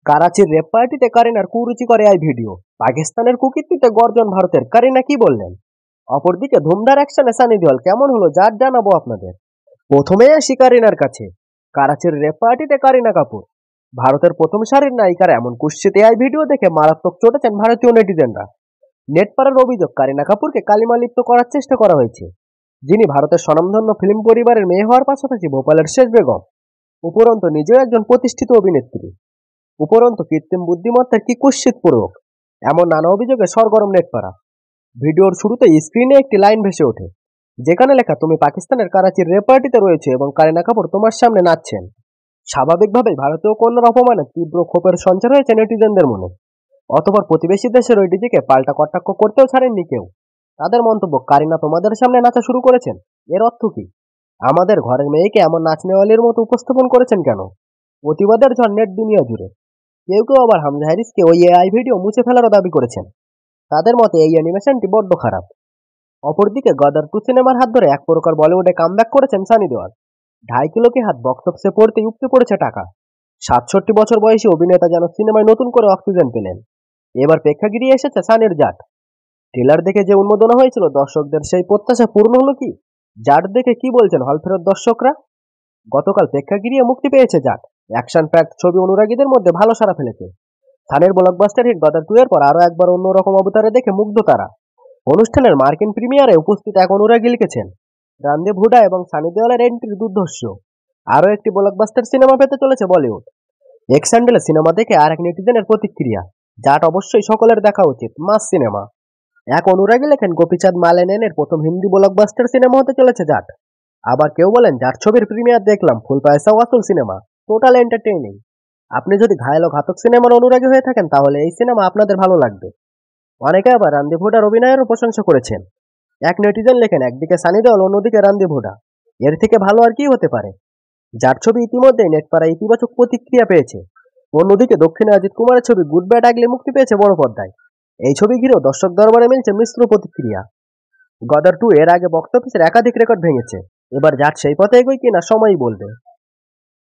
কারাচির rape পার্টিতে কারিনার কুরুচিকর এই video, পাকিস্তানের কুকীর্তিতে গর্জন ভারতের, কারিনা কি বললেন? অপরদিকে ধুমধার অ্যাকশনে সানি দেওয়াল কেমন হলো যা জানাবো আপনাদের। প্রথমে আসি কারিনার কাছে। কারাচির রেপ পার্টিতে কারিনা কাপুর, ভারতের প্রথম সারির নায়িকার এমন কুৎসিত এই ভিডিও দেখে মারাত্মক চটেছেন ভারতীয় নেটিজেনরা। নেটপাড়ার অভিযোগ, কারিনা কাপুরকে কালিমা লিপ্ত করার চেষ্টা করা হয়েছে, যিনি ভারতের স্বনামধন্য ফিল্ম পরিবারের মেয়ে হওয়ার পাশাপাশি ভোপালের শেষ বেগম। উপরন্তু নিজেও একজন প্রতিষ্ঠিত অভিনেত্রী। উপরন্তু কৃত্রিম বুদ্ধিমত্তার কি কুৎসিত প্রয়োগ, এমন নানা অভিযোগে সরগরম নেটপাড়া। ভিডিওর শুরুতে স্ক্রিনে একটি লাইন ভেসে ওঠে, যেখানে লেখা, তুমি পাকিস্তানের কারাচির রেপ পার্টিতে রয়েছে এবং কারিনা কাপুর তোমার সামনে নাচছেন। স্বাভাবিকভাবেই ভারতীয় কন্যার অপমানে তীব্র ক্ষোভের সঞ্চার হয়েছে নেটিজেনদের মনে। অতঃপর প্রতিবেশী দেশের ওই ডিজিকে পাল্টা কটাক্ষ করতেও ছাড়েননি কেউ। তাদের মন্তব্য, কারিনা তোমাদের সামনে নাচা শুরু করেছেন, এর অর্থ কি? আমাদের ঘরের মেয়েকে এমন নাচনেওয়ালির মতো উপস্থাপন করেছেন কেন? প্রতিবাদের ঝড় নেট দুনিয়া জুড়ে। কেউ কেউ আবার হামজা হ্যারিসকে ওই এআই ভিডিও মুছে ফেলারও দাবি করেছেন। তাদের মতে এই অ্যানিমেশনটি বড্ড খারাপ। অপরদিকে গদার 2 সিনেমার হাত ধরে এক প্রকার বলিউডে কামব্যাক করেছেন সানি দেওয়াল। 2.5 কিলো কি হাত বক্স অফিসে পড়তেই উপচে পড়েছে টাকা। 67 বছর বয়সী অভিনেতা যেন সিনেমায় নতুন করে অক্সিজেন পেলেন। এবার প্রেক্ষাগৃহে এসেছে সানির জাট। ট্রেলার দেখে যে উন্মাদনা হয়েছিল দর্শকদের, সেই প্রত্যাশা পূর্ণ হলো কি? জাট দেখে কি বলছেন হল ফেরত দর্শকরা? গতকাল প্রেক্ষাগৃহে মুক্তি পেয়েছে জাট। অ্যাকশন প্যাকড ছবি অনুরাগীদের মধ্যে ভালো সাড়া ফেলেছে। খানের ব্লকবাস্টার হিট গদার 2 এর পর আরও একবার অন্যরকম অবতারে দেখে মুগ্ধ তারা। অনুষ্ঠানের মার্কিন প্রিমিয়ারে উপস্থিত এক অনুরাগী লিখেছেন, রানদীপ হুডা এবং সানি দেওয়ালের এন্ট্রি দুর্ধর্ষ। আরও একটি ব্লকবাস্টার সিনেমা পেতে চলেছে বলিউড। এক্স হ্যান্ডেলে সিনেমা দেখে আর এক নেটিজেনের প্রতিক্রিয়া, জাট অবশ্যই সকলের দেখা উচিত, মাস সিনেমা। এক অনুরাগী লেখেন, গোপীচাঁদ মালেনের প্রথম হিন্দি ব্লকবাস্টার সিনেমা হতে চলেছে জাট। আবার কেউ বলেন, জাট ছবির প্রিমিয়ার দেখলাম, ফুল পয়সা ওয়াসুল সিনেমা, টোটাল এন্টারটেইনিং। আপনি যদি ঘায়েল ও ঘাতক সিনেমার অনুরাগী হয়ে থাকেন তাহলে এই সিনেমা আপনাদের ভালো লাগবে। অনেকে আবার রণদীপ হুডার অভিনয়েরও প্রশংসা করেছেন। এক নেটিজেন লেখেন, একদিকে সানি দেওয়াল, অন্যদিকে রণদীপ হুডা, এর থেকে ভালো আর কি হতে পারে? যার ছবি ইতিমধ্যেই নেটপাড়ায় ইতিবাচক প্রতিক্রিয়া পেয়েছে। অন্যদিকে দক্ষিণে অজিত কুমারের ছবি গুড ব্যাড আগলি মুক্তি পেয়েছে বড় পর্দায়। এই ছবি ঘিরেও দর্শক দরবারে মিলছে মিশ্র প্রতিক্রিয়া। গদার 2 এর আগে বক্স অফিসের একাধিক রেকর্ড ভেঙেছে। এবার জাট সেই পথে এগোয় কিনা সময়ই বলবে।